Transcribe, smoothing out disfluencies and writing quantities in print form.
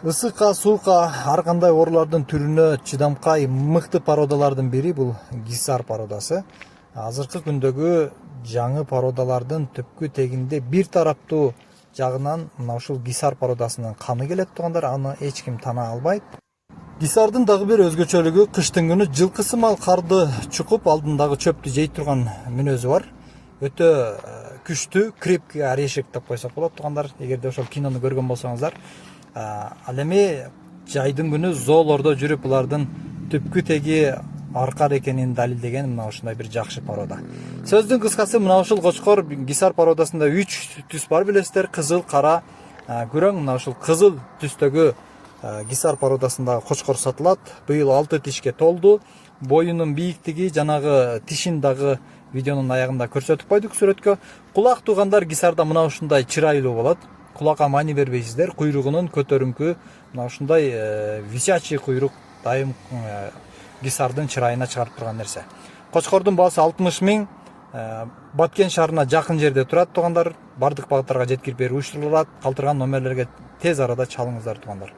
Ысыкка, суукка, ар кандай оорулардын түрүнө чыдамкай мыкты породалардын бири бул гисар породасы. Азыркы күндөгү жаңы породалардын түпкү тегинде бир тараптуу жагынан мына ушул гисар породасынын каны келет туугандар, аны эч ким тана албайт. Гисардын дагы бир өзгөчөлүгү кыштын күнү жылкы сымал карды чукуп алдындагы чөптү жей турган мүнөзү бар. Өтө күчтүү, крепкий орешек деп койсок болот туугандар, эгерде ошол кинону көргөн болсоңуздар. Ал эми жайдын күнү зоолордо жүрүп булардын түпкү теги аркар экенин далилдеген мына ушундай бир жакшы порода. Сөздүн кыскасы мына ушул кочкор гисар породасында 3 түс бар билесиздер: кызыл, кара, күрөң. Мына ушул кызыл түстөгү гисар породасындагы кочкор сатылат. Быйыл 6 тишке толду. Боюнун бийиктиги жанагы тишин дагы видеонун аягында көрсөтүп койдук сүрөткө. Кулак туугандар гисарда мына ушундай чырайлуу болот. Кулакка маани бербейсиздер. Куйругунун көтөрүңкү мына ушундай висячий куйрук дайым гисардын чырайына чыгарып турган нерсе. Кочкордун баасы 60 000. Баткен шаарына жакын жерде турат туугандар. Бардык багыттарга жеткирип берүү уюштурулат. Калтырган номерлерге тез арада чалыңыздар туугандар.